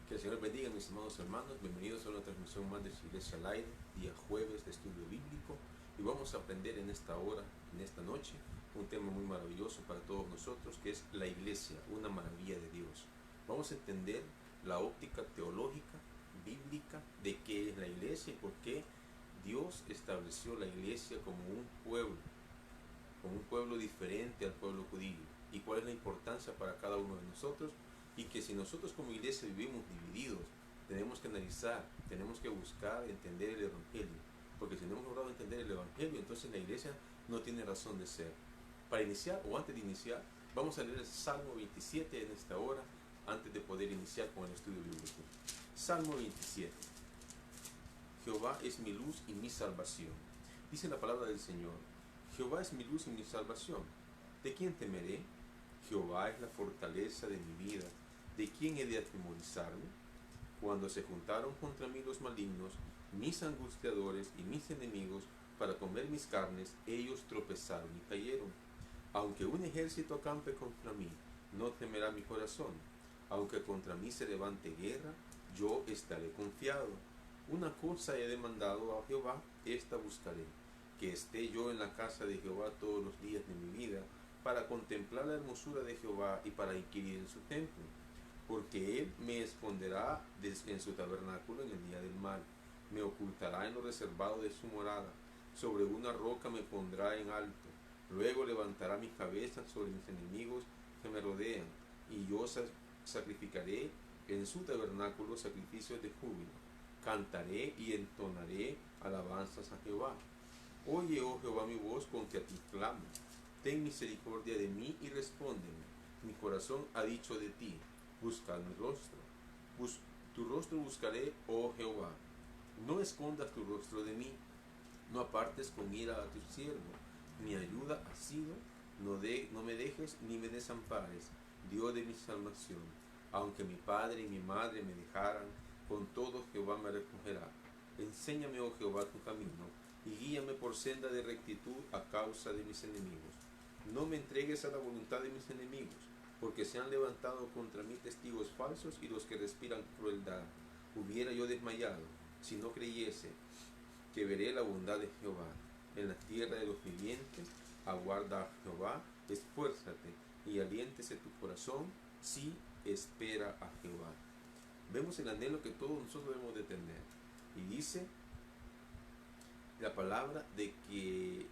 Que el Señor bendiga, mis amados hermanos. Bienvenidos a una transmisión más de su Iglesia al Aire, día jueves de estudio bíblico. Y vamos a aprender en esta hora, en esta noche, un tema muy maravilloso para todos nosotros, que es la Iglesia, una maravilla de Dios. Vamos a entender la óptica teológica, bíblica, de qué es la Iglesia y por qué Dios estableció la Iglesia como un pueblo diferente al pueblo judío, y cuál es la importancia para cada uno de nosotros, y que si nosotros como iglesia vivimos divididos, tenemos que analizar, tenemos que buscar entender el Evangelio, porque si no hemos logrado entender el Evangelio, entonces la iglesia no tiene razón de ser. Para iniciar, o antes de iniciar, vamos a leer el Salmo 27 en esta hora, antes de poder iniciar con el estudio bíblico. Salmo 27. Jehová es mi luz y mi salvación. Dice la palabra del Señor: Jehová es mi luz y mi salvación. ¿De quién temeré? Jehová es la fortaleza de mi vida. ¿De quién he de atemorizarme? Cuando se juntaron contra mí los malignos, mis angustiadores y mis enemigos, para comer mis carnes, ellos tropezaron y cayeron. Aunque un ejército acampe contra mí, no temerá mi corazón. Aunque contra mí se levante guerra, yo estaré confiado. Una cosa he demandado a Jehová, esta buscaré, que esté yo en la casa de Jehová todos los días de mi vida, para contemplar la hermosura de Jehová y para inquirir en su templo. Porque él me esconderá en su tabernáculo en el día del mal, me ocultará en lo reservado de su morada, sobre una roca me pondrá en alto. Luego levantará mi cabeza sobre mis enemigos que me rodean, y yo sacrificaré en su tabernáculo sacrificios de júbilo. Cantaré y entonaré alabanzas a Jehová. Oye, oh Jehová, mi voz con que a ti clamo. Ten misericordia de mí y respóndeme. Mi corazón ha dicho de ti: buscad mi rostro. Tu rostro buscaré, oh Jehová. No escondas tu rostro de mí, no apartes con ira a tu siervo. Mi ayuda ha sido, no me dejes ni me desampares, Dios de mi salvación. Aunque mi padre y mi madre me dejaran, con todo Jehová me recogerá. Enséñame, oh Jehová, tu camino, y guíame por senda de rectitud a causa de mis enemigos. No me entregues a la voluntad de mis enemigos, porque se han levantado contra mí testigos falsos y los que respiran crueldad. Hubiera yo desmayado si no creyese que veré la bondad de Jehová en la tierra de los vivientes. Aguarda a Jehová, esfuérzate y aliéntese tu corazón, si espera a Jehová. Vemos el anhelo que todos nosotros debemos de tener, y dice la palabra de que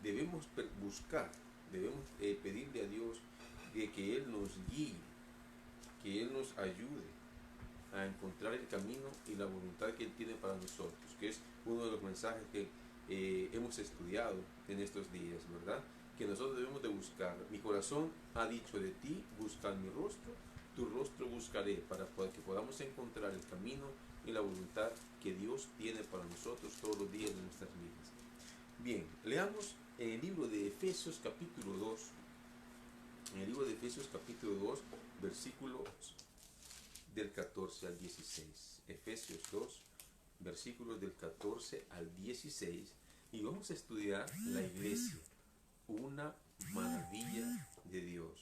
debemos buscar, debemos pedirle a Dios que Él nos guíe, que Él nos ayude a encontrar el camino y la voluntad que Él tiene para nosotros, que es uno de los mensajes que hemos estudiado en estos días, ¿verdad? Que nosotros debemos de buscar. Mi corazón ha dicho de ti: buscar mi rostro, tu rostro buscaré, para que podamos encontrar el camino y la voluntad que Dios tiene para nosotros todos los días de nuestras vidas. Bien, leamos en el libro de Efesios capítulo 2, en el libro de Efesios capítulo 2, versículos del 14 al 16. Efesios 2, versículos del 14 al 16. Y vamos a estudiar la iglesia, una maravilla de Dios.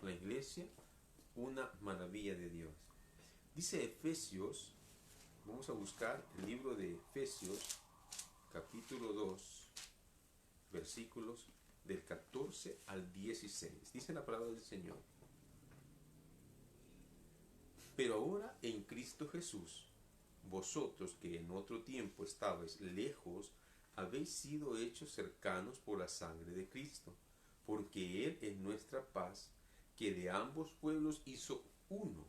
La iglesia, una maravilla de Dios. Dice Efesios, vamos a buscar el libro de Efesios, capítulo 2, versículos del 14 al 16. Dice la palabra del Señor: Pero ahora en Cristo Jesús, vosotros que en otro tiempo estabais lejos, habéis sido hechos cercanos por la sangre de Cristo, porque Él es nuestra paz, que de ambos pueblos hizo uno,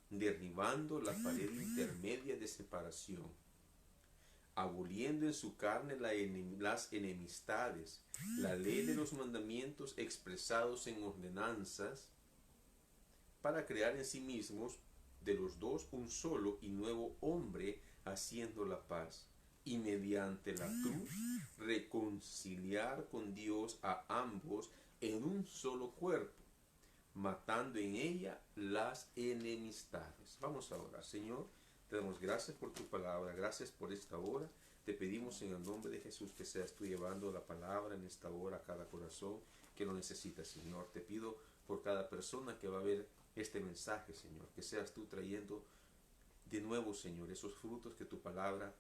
derribando la pared intermedia de separación, aboliendo en su carne las enemistades, la ley de los mandamientos expresados en ordenanzas, para crear en sí mismos de los dos un solo y nuevo hombre, haciendo la paz, y mediante la cruz reconciliar con Dios a ambos en un solo cuerpo, matando en ella las enemistades. Vamos a orar. Señor, te damos gracias por tu palabra, gracias por esta hora. Te pedimos en el nombre de Jesús que seas tú llevando la palabra en esta hora a cada corazón que lo necesita, Señor. Te pido por cada persona que va a ver este mensaje, Señor, que seas tú trayendo de nuevo, Señor, esos frutos que tu palabra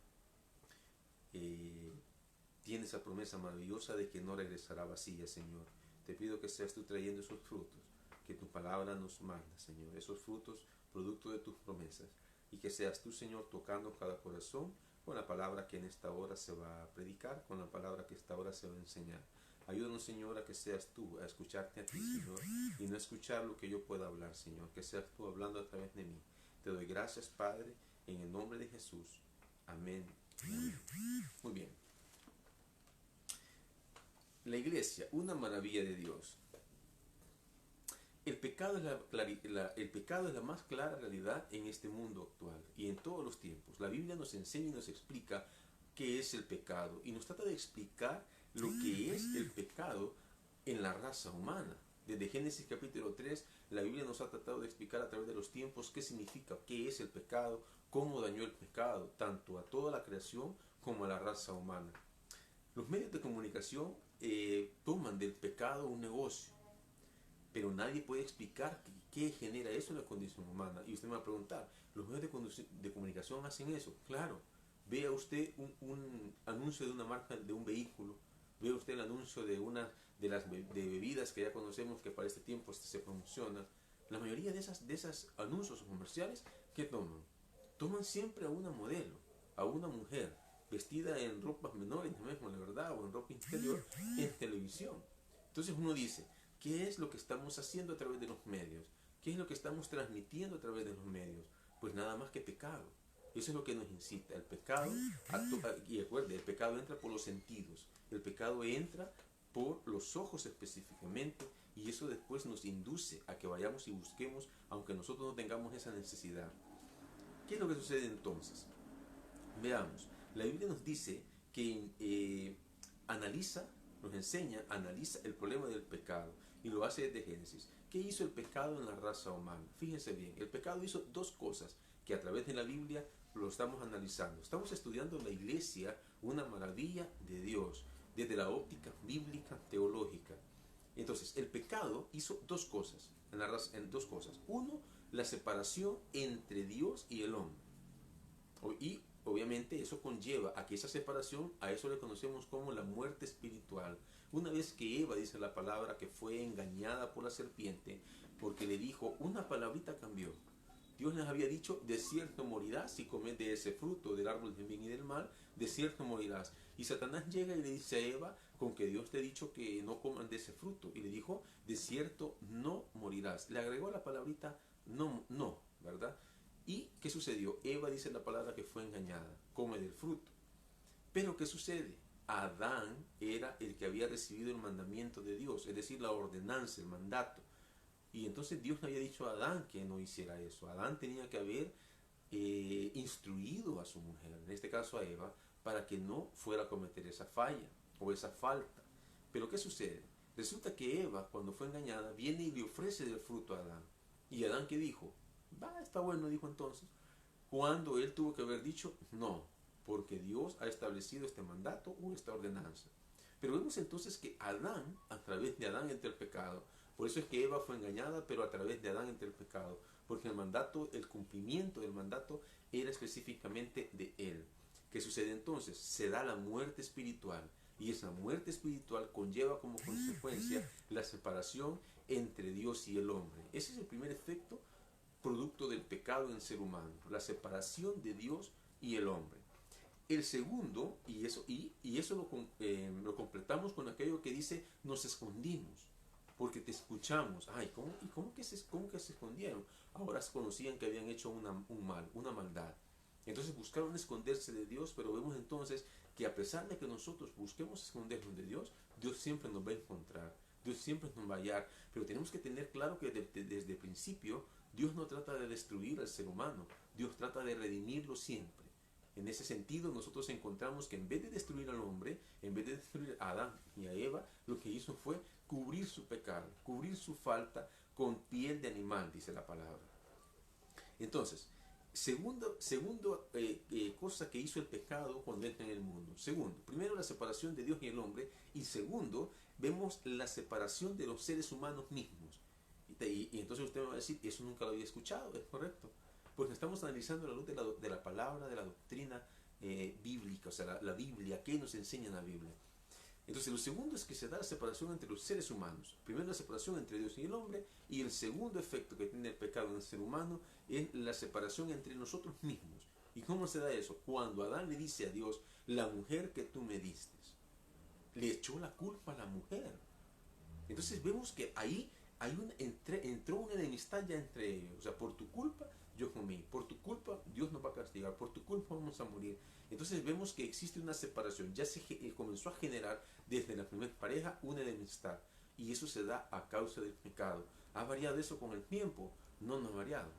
tiene esa promesa maravillosa de que no regresará vacía, Señor. Te pido que seas tú trayendo esos frutos que tu palabra nos manda, Señor, esos frutos producto de tus promesas, y que seas tú, Señor, tocando cada corazón con la palabra que en esta hora se va a predicar, con la palabra que esta hora se va a enseñar. Ayúdanos, Señor, a que seas tú, a escucharte a ti, Señor, y no escuchar lo que yo pueda hablar, Señor, que seas tú hablando a través de mí. Te doy gracias, Padre, en el nombre de Jesús. Amén. Amén. Muy bien. La iglesia, una maravilla de Dios. El pecado es la más clara realidad en este mundo actual y en todos los tiempos. La Biblia nos enseña y nos explica qué es el pecado y nos trata de explicar lo que es el pecado en la raza humana. Desde Génesis capítulo 3, la Biblia nos ha tratado de explicar a través de los tiempos qué significa, qué es el pecado, cómo dañó el pecado, tanto a toda la creación como a la raza humana. Los medios de comunicación toman del pecado un negocio, pero nadie puede explicar qué genera eso en la condición humana. Y usted me va a preguntar, ¿los medios de comunicación hacen eso? Claro. Vea usted un anuncio de una marca de un vehículo, vea usted el anuncio de una de las de bebidas que ya conocemos que para este tiempo se promociona. La mayoría de esas anuncios comerciales, ¿qué toman? Toman siempre a una modelo, a una mujer, vestida en ropas menores, la verdad, o en ropa interior, en televisión. Entonces uno dice, ¿qué es lo que estamos haciendo a través de los medios? ¿Qué es lo que estamos transmitiendo a través de los medios? Pues nada más que pecado. Eso es lo que nos incita. El pecado, y recuerde, el pecado entra por los sentidos. El pecado entra por los ojos específicamente, y eso después nos induce a que vayamos y busquemos, aunque nosotros no tengamos esa necesidad. ¿Qué es lo que sucede entonces? Veamos, la Biblia nos dice que nos enseña, analiza el problema del pecado, y lo hace desde Génesis. ¿Qué hizo el pecado en la raza humana? Fíjense bien, el pecado hizo dos cosas que a través de la Biblia lo estamos analizando. Estamos estudiando la iglesia, una maravilla de Dios, desde la óptica bíblica, teológica. Entonces, el pecado hizo dos cosas, en dos cosas. Uno, la separación entre Dios y el hombre. Y obviamente eso conlleva a que esa separación, a eso le conocemos como la muerte espiritual. Una vez que Eva, dice la palabra, que fue engañada por la serpiente, porque le dijo, una palabrita cambió. Dios les había dicho, de cierto morirás si comes de ese fruto del árbol del bien y del mal, de cierto morirás. Y Satanás llega y le dice a Eva, con que Dios te ha dicho que no coman de ese fruto. Y le dijo, de cierto no morirás. Le agregó la palabrita no, ¿verdad? ¿Y qué sucedió? Eva, dice la palabra, que fue engañada, come del fruto. Pero ¿qué sucede? Adán era el que había recibido el mandamiento de Dios, es decir, la ordenanza, el mandato. Y entonces Dios le había dicho a Adán que no hiciera eso. Adán tenía que haber instruido a su mujer, en este caso a Eva, para que no fuera a cometer esa falla o esa falta. Pero ¿qué sucede? Resulta que Eva, cuando fue engañada, viene y le ofrece del fruto a Adán. ¿Y Adán qué dijo? Va, está bueno, dijo entonces. Cuando él tuvo que haber dicho no, porque Dios ha establecido este mandato o esta ordenanza. Pero vemos entonces que Adán, a través de Adán entra el pecado. Por eso es que Eva fue engañada, pero a través de Adán entra el pecado. Porque el mandato, el cumplimiento del mandato era específicamente de él. ¿Qué sucede entonces? Se da la muerte espiritual. Y esa muerte espiritual conlleva como consecuencia la separación entre Dios y el hombre. Ese es el primer efecto producto del pecado en el ser humano, la separación de Dios y el hombre. El segundo, y eso lo completamos con aquello que dice, nos escondimos, porque te escuchamos. Ay, ¿cómo que se escondieron? Ahora se conocían que habían hecho un mal, una maldad. Entonces buscaron esconderse de Dios, pero vemos entonces que a pesar de que nosotros busquemos escondernos de Dios, Dios siempre nos va a encontrar, Dios siempre nos va a hallar. Pero tenemos que tener claro que desde el principio Dios no trata de destruir al ser humano, Dios trata de redimirlo siempre. En ese sentido, nosotros encontramos que en vez de destruir al hombre, en vez de destruir a Adán y a Eva, lo que hizo fue cubrir su pecado, cubrir su falta con piel de animal, dice la palabra. Entonces, segundo cosa que hizo el pecado cuando entra en el mundo. Segundo, primero la separación de Dios y el hombre, y segundo, vemos la separación de los seres humanos mismos. Y entonces usted me va a decir, eso nunca lo había escuchado, es correcto. Porque estamos analizando la luz de la palabra, de la doctrina bíblica, o sea, la Biblia, ¿qué nos enseña la Biblia? Entonces, lo segundo es que se da la separación entre los seres humanos. Primero, la separación entre Dios y el hombre, y el segundo efecto que tiene el pecado en el ser humano es la separación entre nosotros mismos. ¿Y cómo se da eso? Cuando Adán le dice a Dios, la mujer que tú me diste, le echó la culpa a la mujer. Entonces vemos que ahí entró una enemistad ya entre ellos. O sea, por tu culpa yo comí, por tu culpa Dios nos va a castigar, por tu culpa vamos a morir. Entonces vemos que existe una separación, ya se comenzó a generar desde la primera pareja una enemistad. Y eso se da a causa del pecado. ¿Ha variado eso con el tiempo? No, no ha variado.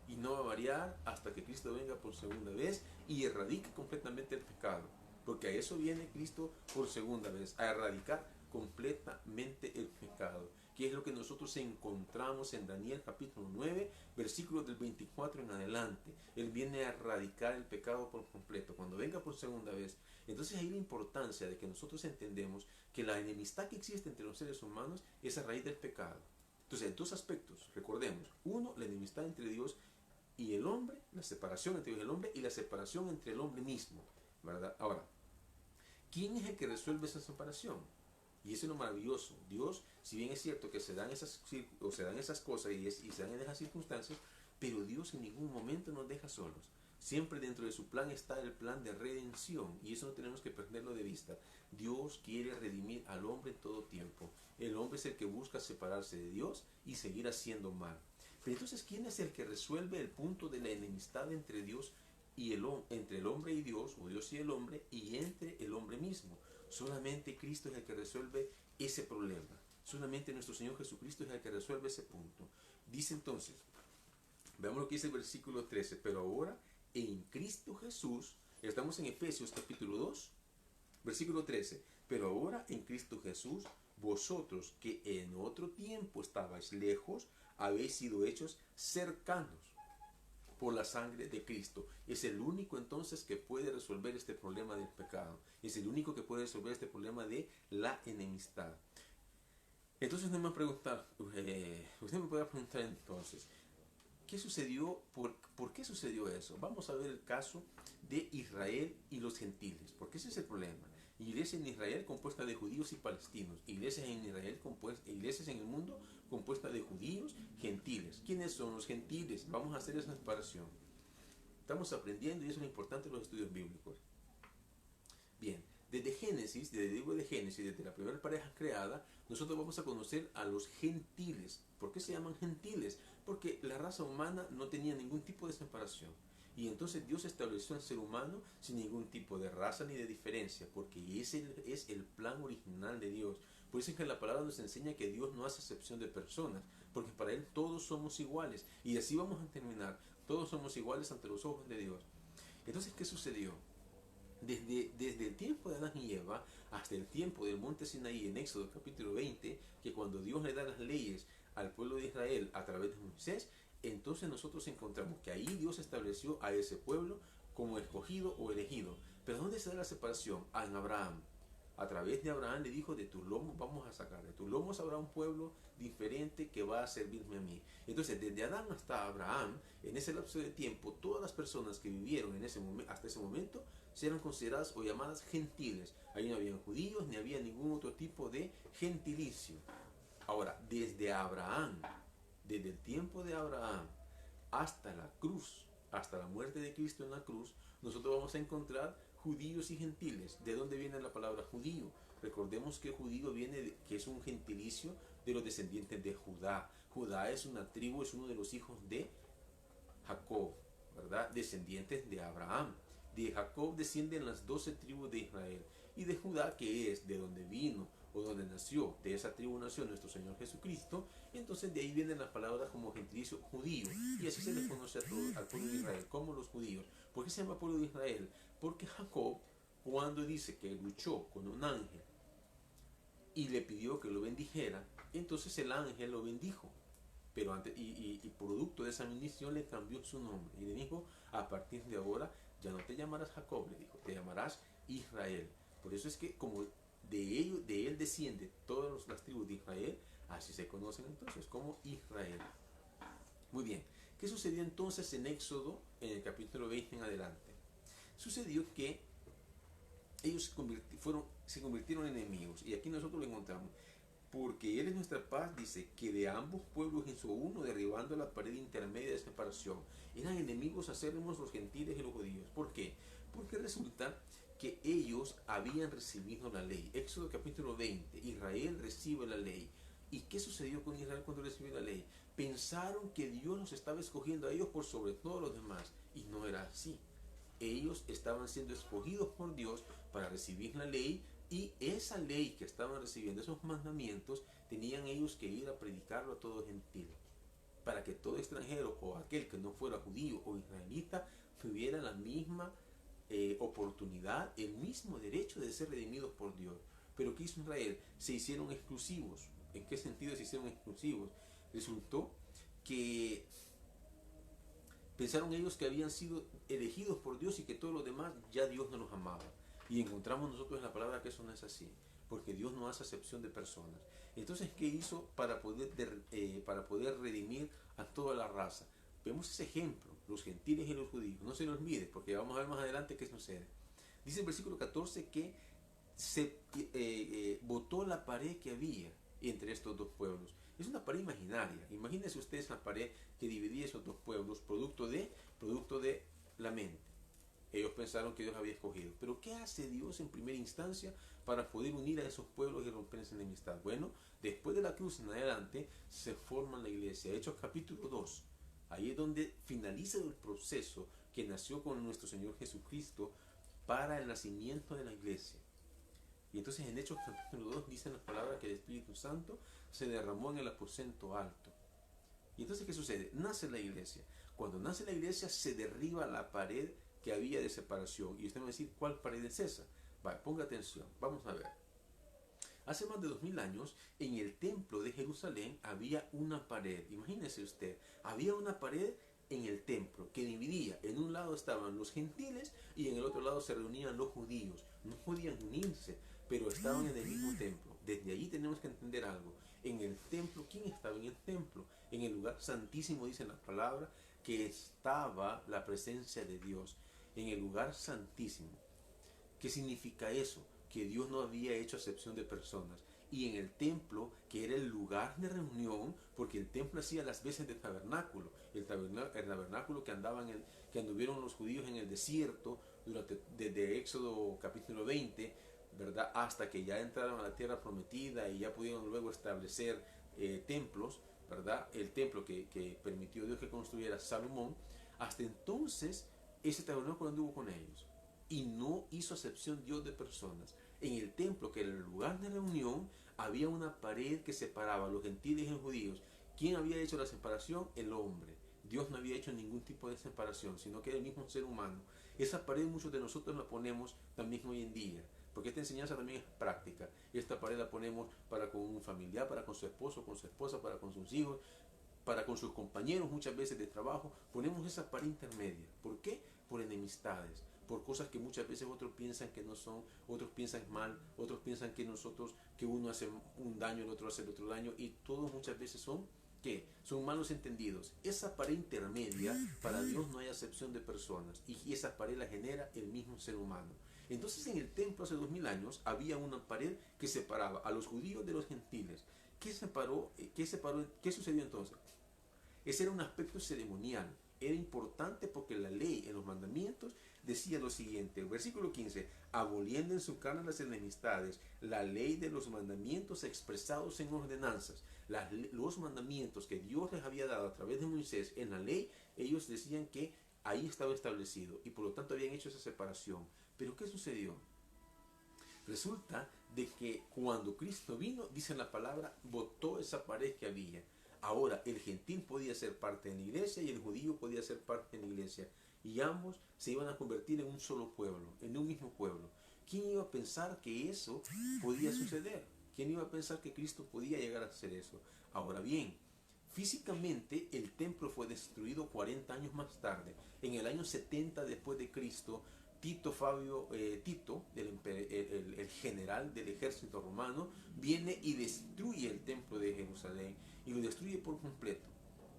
Y no va a variar hasta que Cristo venga por segunda vez y erradique completamente el pecado. Porque a eso viene Cristo por segunda vez, a erradicar completamente el pecado, que es lo que nosotros encontramos en Daniel capítulo 9, versículos del 24 en adelante. Él viene a erradicar el pecado por completo, cuando venga por segunda vez. Entonces ahí la importancia de que nosotros entendemos que la enemistad que existe entre los seres humanos es a raíz del pecado. Entonces, en dos aspectos, recordemos. Uno, la enemistad entre Dios y el hombre, la separación entre Dios y el hombre, y la separación entre el hombre mismo, ¿verdad? Ahora, ¿quién es el que resuelve esa separación? Y eso es lo maravilloso. Dios, si bien es cierto que se dan esas cosas y se dan en esas circunstancias, pero Dios en ningún momento nos deja solos. Siempre dentro de su plan está el plan de redención, y eso no tenemos que perderlo de vista. Dios quiere redimir al hombre en todo tiempo. El hombre es el que busca separarse de Dios y seguir haciendo mal. Pero entonces, ¿quién es el que resuelve el punto de la enemistad entre Dios y entre el hombre y Dios, o Dios y el hombre, y entre el hombre mismo? Solamente Cristo es el que resuelve ese problema. Solamente nuestro Señor Jesucristo es el que resuelve ese punto. Dice entonces, veamos lo que dice el versículo 13, pero ahora en Cristo Jesús, estamos en Efesios capítulo 2, versículo 13, pero ahora en Cristo Jesús, vosotros que en otro tiempo estabais lejos, habéis sido hechos cercanos por la sangre de Cristo. Es el único entonces que puede resolver este problema del pecado. Es el único que puede resolver este problema de la enemistad. Entonces usted me va a preguntar, usted me puede preguntar entonces, ¿qué sucedió? ¿Por qué sucedió eso? Vamos a ver el caso de Israel y los gentiles, porque ese es el problema. Iglesia en Israel compuesta de judíos y palestinos. Iglesias en Israel iglesias en el mundo compuesta de judíos, gentiles. ¿Quiénes son los gentiles? Vamos a hacer esa separación. Estamos aprendiendo y eso es lo importante de los estudios bíblicos. Bien, desde Génesis, desde el libro de Génesis, desde la primera pareja creada, nosotros vamos a conocer a los gentiles. ¿Por qué se llaman gentiles? Porque la raza humana no tenía ningún tipo de separación. Y entonces Dios estableció al ser humano sin ningún tipo de raza ni de diferencia, porque ese es el plan original de Dios. Por eso es que la palabra nos enseña que Dios no hace excepción de personas, porque para Él todos somos iguales. Y así vamos a terminar. Todos somos iguales ante los ojos de Dios. Entonces, ¿qué sucedió? Desde el tiempo de Adán y Eva hasta el tiempo del monte Sinaí en Éxodo capítulo 20, que cuando Dios le da las leyes al pueblo de Israel a través de Moisés, entonces nosotros encontramos que ahí Dios estableció a ese pueblo como escogido o elegido. Pero ¿dónde se da la separación? En Abraham. A través de Abraham le dijo, de tus lomos vamos a sacar, de tus lomos habrá un pueblo diferente que va a servirme a mí. Entonces, desde Adán hasta Abraham, en ese lapso de tiempo, todas las personas que vivieron hasta ese momento, eran consideradas o llamadas gentiles. Ahí no habían judíos ni había ningún otro tipo de gentilicio. Ahora, desde Abraham, desde el tiempo de Abraham hasta la cruz, hasta la muerte de Cristo en la cruz, nosotros vamos a encontrar judíos y gentiles. ¿De dónde viene la palabra judío? Recordemos que judío que es un gentilicio de los descendientes de Judá. Judá es una tribu, es uno de los hijos de Jacob, ¿verdad? Descendientes de Abraham. De Jacob descienden las 12 tribus de Israel. Y de Judá, que es de donde vino o donde nació, de esa tribu nació nuestro Señor Jesucristo. Entonces de ahí vienen las palabras como gentilicio judío. Y así se les conoce al pueblo de Israel, como los judíos. ¿Por qué se llama pueblo de Israel? Porque Jacob, cuando dice que luchó con un ángel y le pidió que lo bendijera, entonces el ángel lo bendijo. Pero antes, y producto de esa bendición le cambió su nombre y le dijo, a partir de ahora ya no te llamarás Jacob, le dijo, te llamarás Israel. Por eso es que como de él desciende todas las tribus de Israel, así se conocen entonces como Israel. Muy bien, ¿Qué sucedió entonces en Éxodo, en el capítulo 20 en adelante? Sucedió que ellos se convirtieron en enemigos, y aquí nosotros lo encontramos. Porque Él es nuestra paz, dice, que de ambos pueblos hizo uno, derribando la pared intermedia de separación. Eran enemigos acérrimos los gentiles y los judíos. ¿Por qué? Porque resulta que ellos habían recibido la ley. Éxodo capítulo 20, Israel recibe la ley. ¿Y qué sucedió con Israel cuando recibió la ley? Pensaron que Dios los estaba escogiendo a ellos por sobre todos los demás, y no era así. Ellos estaban siendo escogidos por Dios para recibir la ley, y esa ley que estaban recibiendo, esos mandamientos, tenían ellos que ir a predicarlo a todo gentil, para que todo extranjero o aquel que no fuera judío o israelita tuviera la misma oportunidad, el mismo derecho de ser redimidos por Dios. Pero ¿qué hizo Israel? Se hicieron exclusivos. ¿En qué sentido se hicieron exclusivos? Resultó que pensaron ellos que habían sido elegidos por Dios y que todos los demás ya Dios no los amaba. Y encontramos nosotros en la palabra que eso no es así, porque Dios no hace acepción de personas. Entonces, ¿qué hizo para poder redimir a toda la raza? Vemos ese ejemplo, los gentiles y los judíos. No se lo olvide, porque vamos a ver más adelante qué sucede. Dice el versículo 14 que se botó la pared que había entre estos dos pueblos. Es una pared imaginaria. Imagínense ustedes la pared que dividía esos dos pueblos, producto de la mente. Ellos pensaron que Dios había escogido. Pero ¿qué hace Dios en primera instancia para poder unir a esos pueblos y romper esa enemistad? Bueno, después de la cruz en adelante se forma la iglesia. Hechos capítulo 2. Ahí es donde finaliza el proceso que nació con nuestro Señor Jesucristo para el nacimiento de la iglesia. Y entonces en Hechos capítulo 2 dicen las palabras que el Espíritu Santo se derramó en el aposento alto. Y entonces ¿qué sucede? Nace la iglesia. Cuando nace la iglesia se derriba la pared que había de separación. Y usted me va a decir, ¿cuál pared es esa? Vale, ponga atención, vamos a ver. Hace más de 2000 años, en el templo de Jerusalén había una pared. Imagínese usted, había una pared en el templo que dividía. En un lado estaban los gentiles y en el otro lado se reunían los judíos. No podían unirse, pero estaban en el mismo templo. Desde allí tenemos que entender algo. En el templo, ¿quién estaba en el templo? En el lugar santísimo, dice la palabra, que estaba la presencia de Dios. En el lugar santísimo. ¿Qué significa eso? Que Dios no había hecho acepción de personas. Y en el templo, que era el lugar de reunión, porque el templo hacía las veces de tabernáculo, el tabernáculo que anduvieron los judíos en el desierto desde Éxodo capítulo 20, ¿verdad? Hasta que ya entraron a la tierra prometida y ya pudieron luego establecer templos, ¿verdad? El templo que permitió Dios que construyera Salomón. Hasta entonces ese tabernáculo anduvo con ellos y no hizo acepción Dios de personas. En el templo, que era el lugar de reunión, había una pared que separaba a los gentiles y los judíos. ¿Quién había hecho la separación? El hombre. Dios no había hecho ningún tipo de separación, sino que era el mismo ser humano. Esa pared muchos de nosotros la ponemos también hoy en día, porque esta enseñanza también es práctica. Esta pared la ponemos para con un familiar, para con su esposo, con su esposa, para con sus hijos, para con sus compañeros muchas veces de trabajo. Ponemos esa pared intermedia. ¿Por qué? Por enemistades, por cosas que muchas veces otros piensan que no son, otros piensan mal, otros piensan que uno hace un daño, el otro hace el otro daño, y todos muchas veces son, ¿qué? Son malos entendidos. Esa pared intermedia, para Dios no hay acepción de personas, y esa pared la genera el mismo ser humano. Entonces en el templo hace 2000 años había una pared que separaba a los judíos de los gentiles. ¿Qué sucedió entonces? Ese era un aspecto ceremonial. Era importante porque la ley en los mandamientos decía lo siguiente, el versículo 15, aboliendo en su carne las enemistades, la ley de los mandamientos expresados en ordenanzas, los mandamientos que Dios les había dado a través de Moisés en la ley, ellos decían que ahí estaba establecido y por lo tanto habían hecho esa separación. Pero ¿qué sucedió? Resulta de que cuando Cristo vino, dice la palabra, botó esa pared que había. Ahora, el gentil podía ser parte de la iglesia y el judío podía ser parte de la iglesia. Y ambos se iban a convertir en un solo pueblo, en un mismo pueblo. ¿Quién iba a pensar que eso podía suceder? ¿Quién iba a pensar que Cristo podía llegar a hacer eso? Ahora bien, físicamente el templo fue destruido 40 años más tarde. En el año 70 después de Cristo, Tito, el general del ejército romano, viene y destruye el templo de Jerusalén y lo destruye por completo.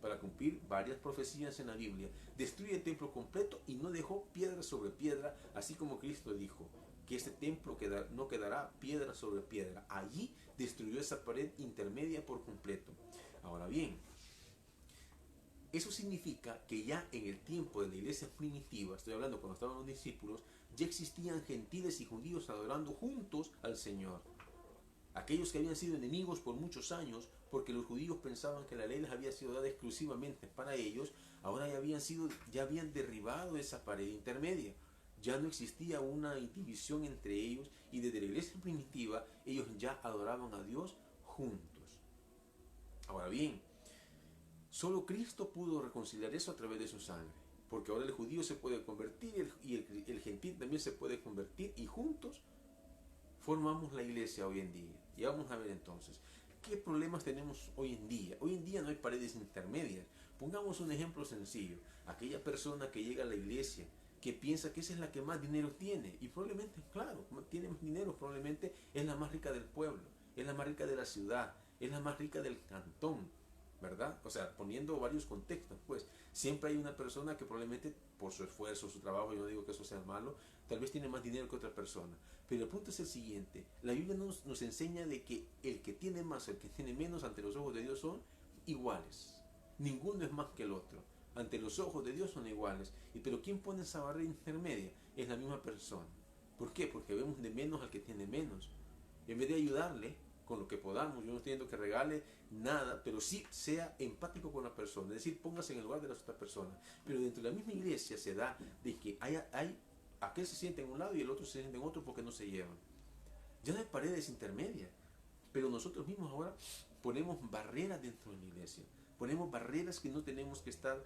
para cumplir varias profecías en la Biblia. Destruye el templo completo y no dejó piedra sobre piedra, así como Cristo dijo que este templo no quedará piedra sobre piedra. Allí destruyó esa pared intermedia por completo. Ahora bien, eso significa que ya en el tiempo de la iglesia primitiva, estoy hablando cuando estaban los discípulos, ya existían gentiles y judíos adorando juntos al Señor. Aquellos que habían sido enemigos por muchos años, porque los judíos pensaban que la ley les había sido dada exclusivamente para ellos, ahora ya habían derribado esa pared intermedia. Ya no existía una división entre ellos y desde la iglesia primitiva ellos ya adoraban a Dios juntos. Ahora bien, solo Cristo pudo reconciliar eso a través de su sangre, porque ahora el judío se puede convertir y el gentil también se puede convertir y juntos formamos la iglesia hoy en día. Y vamos a ver entonces, ¿qué problemas tenemos hoy en día? Hoy en día no hay paredes intermedias. Pongamos un ejemplo sencillo. Aquella persona que llega a la iglesia, que piensa que esa es la que más dinero tiene, y probablemente, claro, tiene más dinero, probablemente es la más rica del pueblo, es la más rica de la ciudad, es la más rica del cantón, ¿verdad? O sea, poniendo varios contextos, pues, siempre hay una persona que probablemente por su esfuerzo, su trabajo, yo no digo que eso sea malo, tal vez tiene más dinero que otra persona. Pero el punto es el siguiente, la Biblia nos enseña de que el que tiene más, el que tiene menos, ante los ojos de Dios son iguales. Ninguno es más que el otro. Ante los ojos de Dios son iguales. Pero ¿quién pone esa barrera intermedia? Es la misma persona. ¿Por qué? Porque vemos de menos al que tiene menos. En vez de ayudarle con lo que podamos, yo no estoy diciendo que regale nada, pero sí sea empático con la persona, es decir, póngase en el lugar de las otras personas. Pero dentro de la misma iglesia se da de que aquel se siente en un lado y el otro se siente en otro porque no se llevan. Ya no hay paredes intermedias, pero nosotros mismos ahora ponemos barreras dentro de la iglesia, ponemos barreras que no tenemos que estar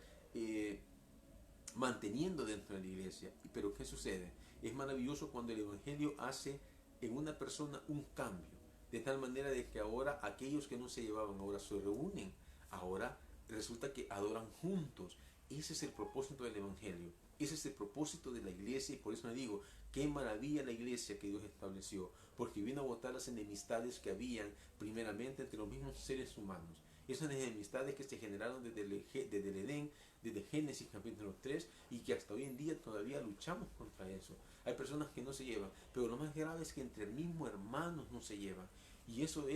manteniendo dentro de la iglesia. Pero ¿qué sucede? Es maravilloso cuando el Evangelio hace en una persona un cambio, de tal manera de que ahora aquellos que no se llevaban ahora se reúnen, ahora resulta que adoran juntos. Ese es el propósito del Evangelio, ese es el propósito de la iglesia, y por eso le digo, qué maravilla la iglesia que Dios estableció, porque vino a botar las enemistades que habían primeramente entre los mismos seres humanos. Esas enemistades que se generaron desde el Edén, desde Génesis capítulo 3, y que hasta hoy en día todavía luchamos contra eso. Hay personas que no se llevan, pero lo más grave es que entre el mismo hermanos no se llevan. Y eso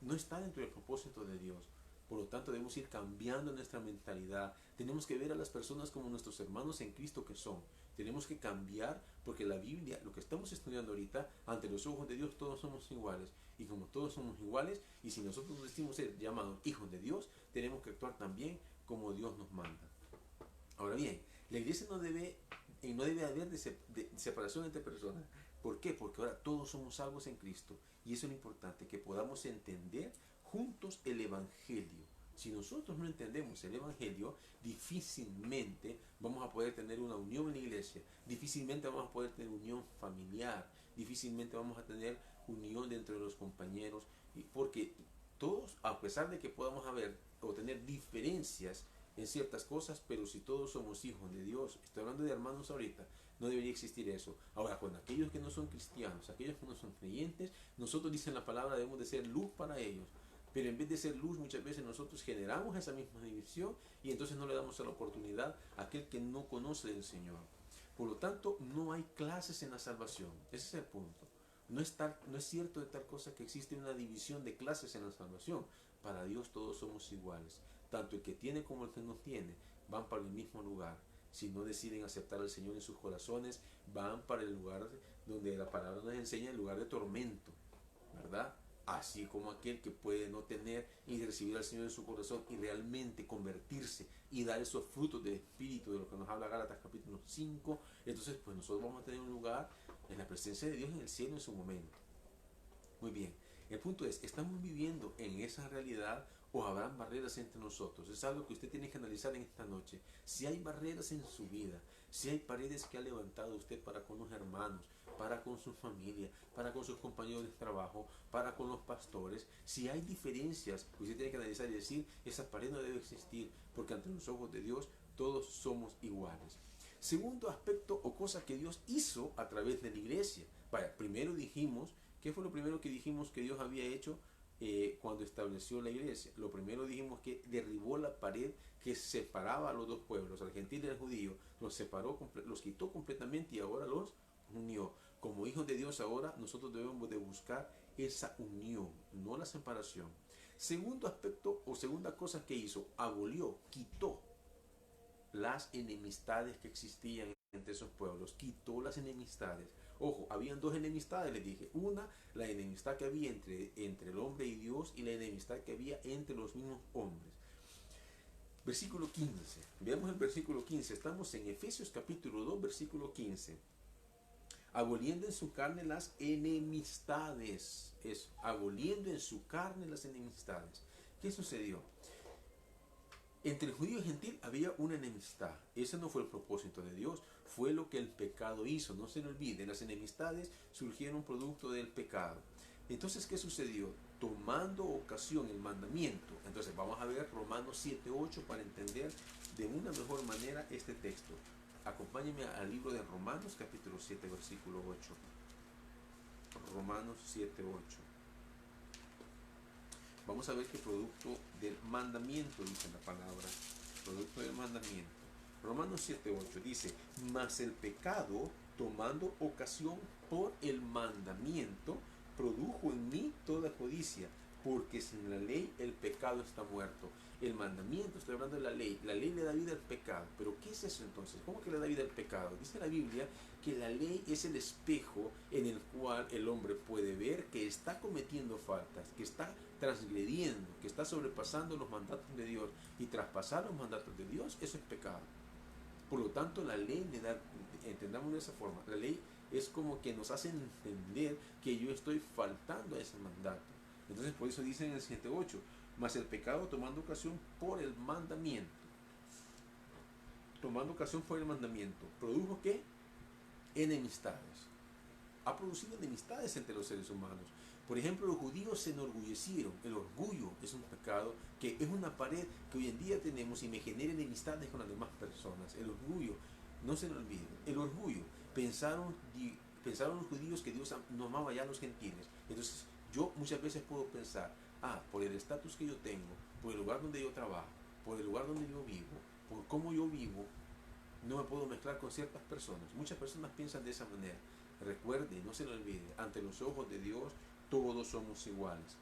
no está dentro del propósito de Dios. Por lo tanto, debemos ir cambiando nuestra mentalidad. Tenemos que ver a las personas como nuestros hermanos en Cristo que son. Tenemos que cambiar, porque la Biblia, lo que estamos estudiando ahorita, ante los ojos de Dios todos somos iguales. Y como todos somos iguales, y si nosotros nos decimos ser llamados hijos de Dios, tenemos que actuar también como Dios nos manda. Ahora bien, la iglesia no debe haber separación entre personas. ¿Por qué? Porque ahora todos somos salvos en Cristo. Y eso es lo importante, que podamos entender juntos el Evangelio. Si nosotros no entendemos el Evangelio, difícilmente vamos a poder tener una unión en la iglesia, difícilmente vamos a poder tener unión familiar, difícilmente vamos a tener unión dentro de los compañeros, porque todos, a pesar de que podamos haber o tener diferencias en ciertas cosas, pero si todos somos hijos de Dios, estoy hablando de hermanos ahorita, no debería existir eso. Ahora, con aquellos que no son cristianos, aquellos que no son creyentes, nosotros, dicen la palabra, debemos de ser luz para ellos. Pero en vez de ser luz, muchas veces nosotros generamos esa misma división y entonces no le damos la oportunidad a aquel que no conoce del Señor. Por lo tanto, no hay clases en la salvación. Ese es el punto. No es cierto de tal cosa que existe una división de clases en la salvación. Para Dios todos somos iguales. Tanto el que tiene como el que no tiene van para el mismo lugar. Si no deciden aceptar al Señor en sus corazones, van para el lugar donde la palabra nos enseña, el lugar de tormento, ¿verdad? Así como aquel que puede no tener y recibir al Señor en su corazón y realmente convertirse y dar esos frutos del Espíritu, de lo que nos habla Gálatas capítulo 5, entonces pues nosotros vamos a tener un lugar en la presencia de Dios en el cielo en su momento. Muy bien, el punto es, ¿estamos viviendo en esa realidad o habrán barreras entre nosotros? Es algo que usted tiene que analizar en esta noche. Si hay barreras en su vida, si hay paredes que ha levantado usted para con los hermanos, para con su familia, para con sus compañeros de trabajo, para con los pastores, si hay diferencias, usted tiene que analizar y decir, esa pared no debe existir, porque ante los ojos de Dios todos somos iguales. Segundo aspecto o cosa que Dios hizo a través de la iglesia. Vaya, primero dijimos, ¿qué fue lo primero que dijimos que Dios había hecho cuando estableció la iglesia. Lo primero dijimos que derribó la pared que separaba a los dos pueblos, al gentil y al judío, los separó, los quitó completamente y ahora los unió. Como hijos de Dios ahora nosotros debemos de buscar esa unión, no la separación. Segundo aspecto o segunda cosa que hizo, abolió, quitó las enemistades que existían entre esos pueblos, quitó las enemistades. Ojo, habían dos enemistades, les dije. Una, la enemistad que había entre el hombre y Dios, y la enemistad que había entre los mismos hombres. Versículo 15. Veamos el versículo 15. Estamos en Efesios capítulo 2, versículo 15. Aboliendo en su carne las enemistades. Eso, aboliendo en su carne las enemistades. ¿Qué sucedió? Entre el judío y el gentil había una enemistad. Ese no fue el propósito de Dios, fue lo que el pecado hizo. No se le olvide, las enemistades surgieron producto del pecado. Entonces, ¿qué sucedió? Tomando ocasión el mandamiento. Entonces, vamos a ver Romanos 7:8 para entender de una mejor manera este texto. Acompáñenme al libro de Romanos, capítulo 7, versículo 8. Romanos 7:8. Vamos a ver que producto del mandamiento, dice la palabra, producto del mandamiento. Romanos 7:8 dice, mas el pecado, tomando ocasión por el mandamiento, produjo en mí toda codicia, porque sin la ley el pecado está muerto. El mandamiento, estoy hablando de la ley le da vida al pecado. Pero ¿qué es eso entonces? ¿Cómo que le da vida al pecado? Dice la Biblia que la ley es el espejo en el cual el hombre puede ver que está cometiendo faltas, que está transgrediendo, que está sobrepasando los mandatos de Dios, y traspasar los mandatos de Dios, eso es pecado. Por lo tanto, la ley le da, entendamos de esa forma, la ley es como que nos hace entender que yo estoy faltando a ese mandato. Entonces, por eso dice en el 7:8, mas el pecado tomando ocasión por el mandamiento. Tomando ocasión por el mandamiento. ¿Produjo qué? Enemistades. Ha producido enemistades entre los seres humanos. Por ejemplo, los judíos se enorgullecieron. El orgullo es un pecado que es una pared que hoy en día tenemos y me genera enemistades con las demás personas. El orgullo, no se lo olviden. El orgullo. Pensaron los judíos que Dios no amaba ya a los gentiles. Entonces, yo muchas veces puedo pensar, por el estatus que yo tengo, por el lugar donde yo trabajo, por el lugar donde yo vivo, por cómo yo vivo, no me puedo mezclar con ciertas personas. Muchas personas piensan de esa manera. Recuerde, no se lo olvide, ante los ojos de Dios todos somos iguales.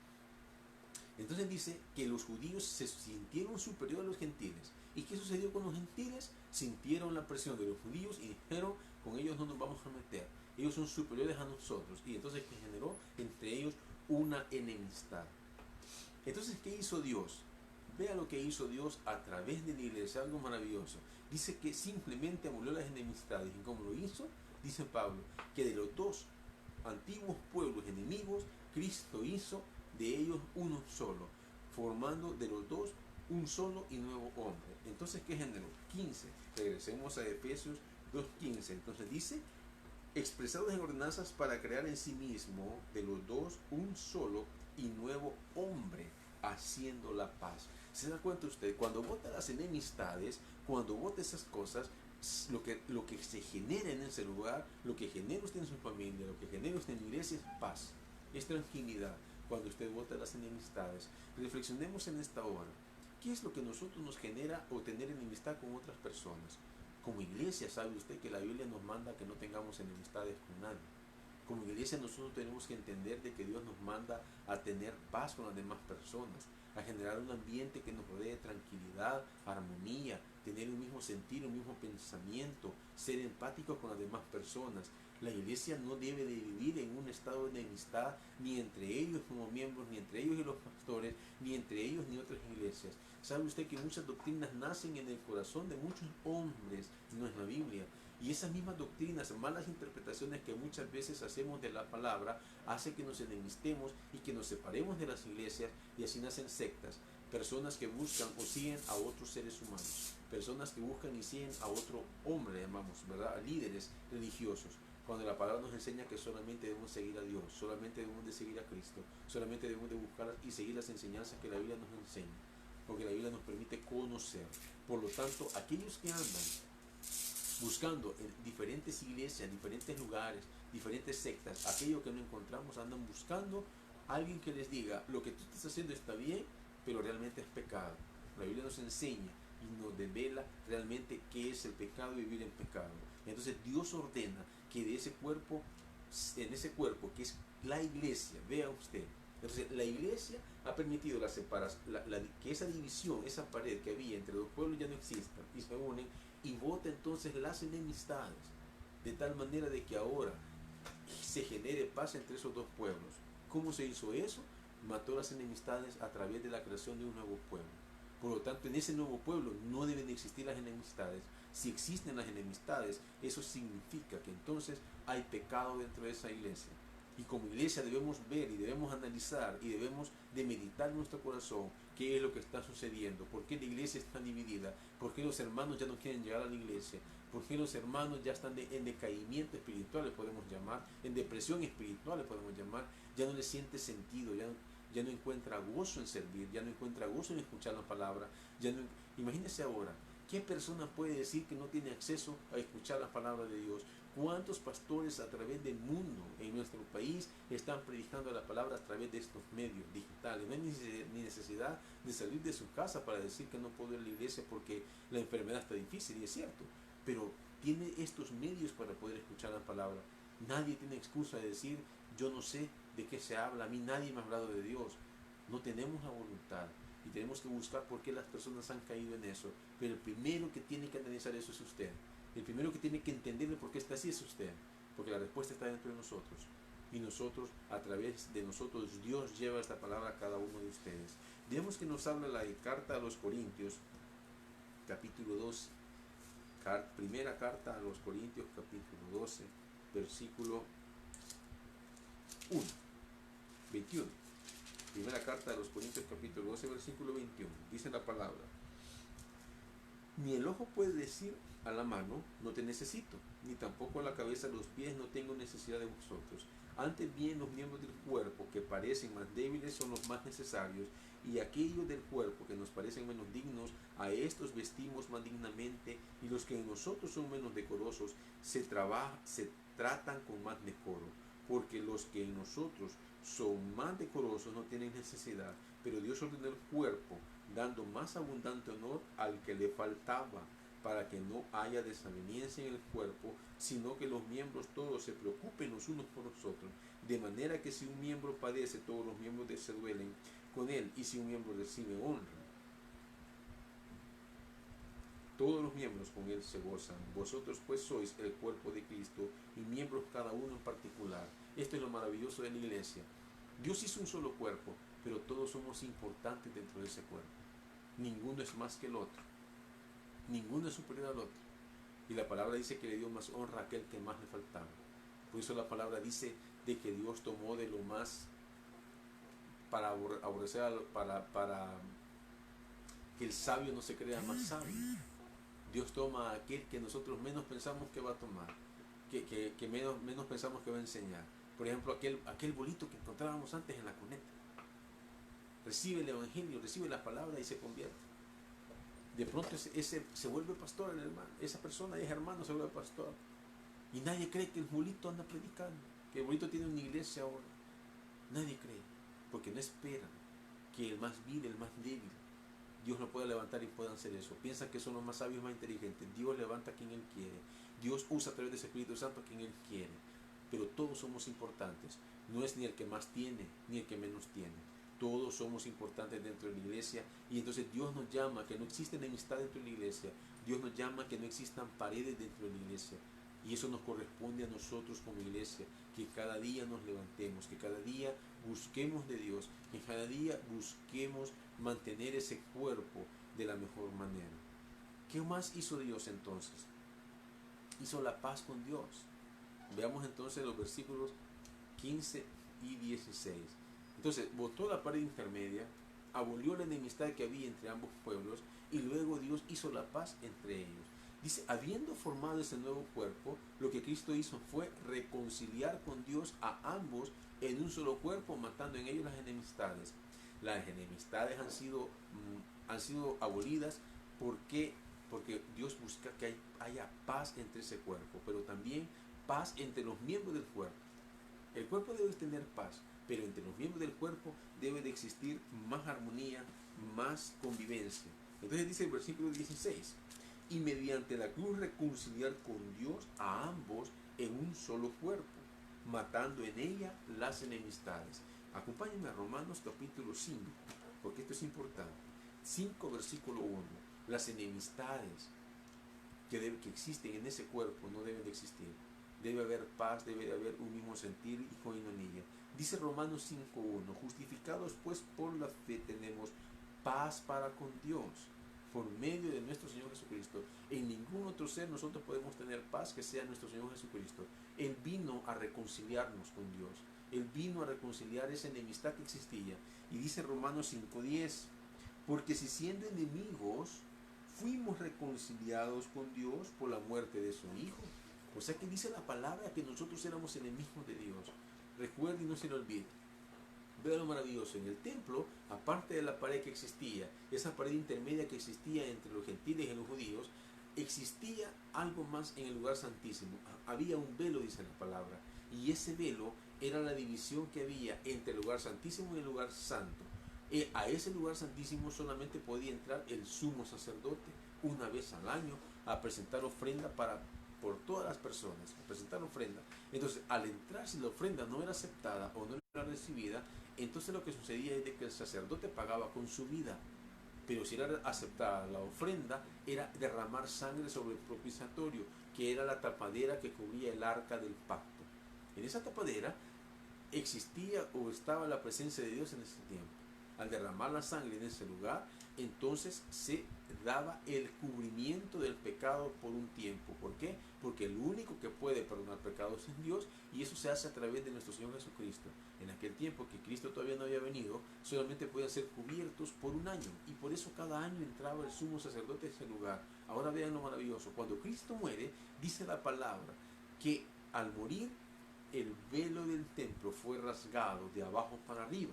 Entonces dice que los judíos se sintieron superiores a los gentiles. ¿Y qué sucedió con los gentiles? Sintieron la presión de los judíos y dijeron, con ellos no nos vamos a meter. Ellos son superiores a nosotros. Y entonces que generó entre ellos una enemistad. Entonces, ¿qué hizo Dios? Vea lo que hizo Dios a través de la iglesia, algo maravilloso. Dice que simplemente abolió las enemistades. ¿Y cómo lo hizo? Dice Pablo, que de los dos antiguos pueblos enemigos, Cristo hizo de ellos uno solo, formando de los dos un solo y nuevo hombre. Entonces, ¿qué generó? 15. Regresemos a Efesios 2:15. Entonces dice, expresados en ordenanzas para crear en sí mismo de los dos un solo y nuevo hombre, haciendo la paz. ¿Se da cuenta usted? Cuando vota las enemistades, cuando vota esas cosas, lo que se genera en ese lugar, lo que genera usted en su familia, lo que genera usted en la iglesia es paz, es tranquilidad. Cuando usted vota las enemistades, reflexionemos en esta hora. ¿Qué es lo que a nosotros nos genera o tener enemistad con otras personas? Como iglesia, sabe usted que la Biblia nos manda que no tengamos enemistades con nadie. Como iglesia nosotros tenemos que entender de que Dios nos manda a tener paz con las demás personas, a generar un ambiente que nos rodee de tranquilidad, armonía, tener un mismo sentir, un mismo pensamiento, ser empáticos con las demás personas. La iglesia no debe de vivir en un estado de enemistad, ni entre ellos como miembros, ni entre ellos y los pastores, ni entre ellos ni otras iglesias. ¿Sabe usted que muchas doctrinas nacen en el corazón de muchos hombres? No es la Biblia. Y esas mismas doctrinas, malas interpretaciones que muchas veces hacemos de la palabra, hace que nos enemistemos y que nos separemos de las iglesias, y así nacen sectas. Personas que buscan o siguen a otros seres humanos. Personas que buscan y siguen a otro hombre, llamamos, ¿verdad? A líderes religiosos. Cuando la palabra nos enseña que solamente debemos seguir a Dios, solamente debemos de seguir a Cristo, solamente debemos de buscar y seguir las enseñanzas que la Biblia nos enseña, porque la Biblia nos permite conocer. Por lo tanto, aquellos que andan buscando en diferentes iglesias, diferentes lugares, diferentes sectas, aquello que no encontramos, andan buscando alguien que les diga, lo que tú estás haciendo está bien, pero realmente es pecado. La Biblia nos enseña y nos devela realmente qué es el pecado y vivir en pecado. Entonces Dios ordena que de ese cuerpo, en ese cuerpo que es la iglesia, vea usted, entonces la iglesia ha permitido la separación, que esa división, esa pared que había entre los pueblos ya no exista y se unen y vota entonces las enemistades, de tal manera de que ahora se genere paz entre esos dos pueblos. ¿Cómo se hizo eso? Mató las enemistades a través de la creación de un nuevo pueblo. Por lo tanto, en ese nuevo pueblo no deben existir las enemistades. Si existen las enemistades, eso significa que entonces hay pecado dentro de esa iglesia. Y como iglesia debemos ver y debemos analizar y debemos de meditar en nuestro corazón qué es lo que está sucediendo, por qué la iglesia está dividida, por qué los hermanos ya no quieren llegar a la iglesia, por qué los hermanos ya están en decaimiento espiritual, le podemos llamar, en depresión espiritual le podemos llamar, ya no le siente sentido, ya no encuentra gozo en servir, ya no encuentra gozo en escuchar la palabra. Imagínese ahora, ¿qué persona puede decir que no tiene acceso a escuchar la palabra de Dios? ¿Cuántos pastores a través del mundo en nuestro país están predicando la palabra a través de estos medios digitales? No hay ni necesidad de salir de su casa para decir que no puedo ir a la iglesia porque la enfermedad está difícil, y es cierto, pero tiene estos medios para poder escuchar la palabra. Nadie tiene excusa de decir, yo no sé de qué se habla, a mí nadie me ha hablado de Dios. No tenemos la voluntad y tenemos que buscar por qué las personas han caído en eso. Pero el primero que tiene que analizar eso es usted. El primero que tiene que entenderle por qué está así es usted, porque la respuesta está dentro de nosotros. Y nosotros, a través de nosotros, Dios lleva esta palabra a cada uno de ustedes. Vemos que nos habla la carta a los Corintios, capítulo 12. Primera carta a los Corintios, capítulo 12, versículo 1, 21. Primera carta a los Corintios, capítulo 12, versículo 21. Dice la palabra: ni el ojo puede decir a la mano, no te necesito, ni tampoco a la cabeza, a los pies, no tengo necesidad de vosotros. Antes bien, los miembros del cuerpo que parecen más débiles son los más necesarios, y aquellos del cuerpo que nos parecen menos dignos, a estos vestimos más dignamente, y los que en nosotros son menos decorosos, se tratan con más decoro, porque los que en nosotros son más decorosos no tienen necesidad, pero Dios ordenó el cuerpo, dando más abundante honor al que le faltaba, para que no haya desaveniencia en el cuerpo, sino que los miembros todos se preocupen los unos por los otros, de manera que si un miembro padece, todos los miembros se duelen con él, y si un miembro recibe honra, todos los miembros con él se gozan. Vosotros pues sois el cuerpo de Cristo, y miembros cada uno en particular. Esto es lo maravilloso de la iglesia. Dios hizo un solo cuerpo, pero todos somos importantes dentro de ese cuerpo. Ninguno es más que el otro. Ninguno es superior al otro. Y la palabra dice que le dio más honra a aquel que más le faltaba. Por eso la palabra dice de que Dios tomó de lo más para aborrecer, para que el sabio no se crea más sabio. Dios toma a aquel que nosotros menos pensamos que va a tomar, que menos pensamos que va a enseñar. Por ejemplo, aquel bolito que encontrábamos antes en la cuneta. Recibe el evangelio, recibe la palabra y se convierte. De pronto ese se vuelve pastor, el hermano. Esa persona es hermano, se vuelve pastor. Y nadie cree que el bolito anda predicando, que el bolito tiene una iglesia ahora. Nadie cree, porque no esperan que el más vil, el más débil, Dios lo pueda levantar y puedan hacer eso. Piensan que son los más sabios, más inteligentes. Dios levanta a quien Él quiere. Dios usa a través de ese Espíritu Santo a quien Él quiere. Pero todos somos importantes. No es ni el que más tiene, ni el que menos tiene. Todos somos importantes dentro de la iglesia, y entonces Dios nos llama a que no exista enemistad dentro de la iglesia. Dios nos llama a que no existan paredes dentro de la iglesia, y eso nos corresponde a nosotros como iglesia, que cada día nos levantemos, que cada día busquemos de Dios, que cada día busquemos mantener ese cuerpo de la mejor manera. ¿Qué más hizo Dios entonces? Hizo la paz con Dios. Veamos entonces los versículos 15 y 16. Entonces, botó la pared intermedia, abolió la enemistad que había entre ambos pueblos, y luego Dios hizo la paz entre ellos. Dice, habiendo formado ese nuevo cuerpo, lo que Cristo hizo fue reconciliar con Dios a ambos en un solo cuerpo, matando en ellos las enemistades. Las enemistades han sido abolidas porque Dios busca que haya paz entre ese cuerpo, pero también paz entre los miembros del cuerpo. El cuerpo debe tener paz, pero entre los miembros del cuerpo debe de existir más armonía, más convivencia. Entonces dice el versículo 16, y mediante la cruz reconciliar con Dios a ambos en un solo cuerpo, matando en ella las enemistades. Acompáñenme a Romanos capítulo 5, porque esto es importante. 5 versículo 1. Las enemistades que existen en ese cuerpo no deben de existir. Debe haber paz, debe de haber un mismo sentir y coinonía. Dice Romanos 5.1, justificados pues por la fe tenemos paz para con Dios, por medio de nuestro Señor Jesucristo. En ningún otro ser nosotros podemos tener paz que sea nuestro Señor Jesucristo. Él vino a reconciliarnos con Dios. Él vino a reconciliar esa enemistad que existía. Y dice Romanos 5.10, porque si siendo enemigos fuimos reconciliados con Dios por la muerte de su Hijo. O sea que dice la palabra que nosotros éramos enemigos de Dios. Recuerde y no se lo olvide. Vea lo maravilloso. En el templo, aparte de la pared que existía, esa pared intermedia que existía entre los gentiles y los judíos, existía algo más en el lugar santísimo. Había un velo, dice la palabra. Y ese velo era la división que había entre el lugar santísimo y el lugar santo. A ese lugar santísimo solamente podía entrar el sumo sacerdote una vez al año a presentar ofrenda por todas las personas, a presentar ofrenda. Entonces, al entrar, si la ofrenda no era aceptada o no era recibida, entonces lo que sucedía es de que el sacerdote pagaba con su vida. Pero si era aceptada la ofrenda, era derramar sangre sobre el propiciatorio, que era la tapadera que cubría el arca del pacto. En esa tapadera existía o estaba la presencia de Dios en ese tiempo. Al derramar la sangre en ese lugar, entonces se daba el cubrimiento del pecado por un tiempo. ¿Por qué? Porque el único que puede perdonar pecados es Dios, y eso se hace a través de nuestro Señor Jesucristo. En aquel tiempo que Cristo todavía no había venido, solamente podían ser cubiertos por un año, y por eso cada año entraba el sumo sacerdote a ese lugar. Ahora vean lo maravilloso. Cuando Cristo muere, dice la palabra que al morir el velo del templo fue rasgado de abajo para arriba.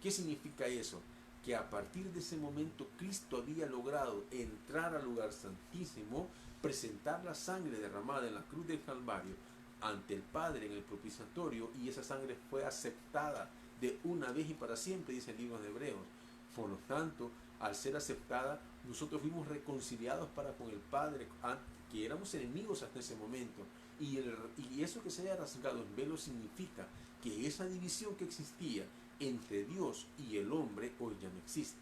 ¿Qué significa eso? Que a partir de ese momento Cristo había logrado entrar al lugar santísimo, presentar la sangre derramada en la cruz del Calvario ante el Padre en el propiciatorio, y esa sangre fue aceptada de una vez y para siempre, dice el libro de Hebreos. Por lo tanto, al ser aceptada, nosotros fuimos reconciliados para con el Padre, que éramos enemigos hasta ese momento. Y eso que se haya rasgado el velo significa que esa división que existía entre Dios y el hombre hoy ya no existe.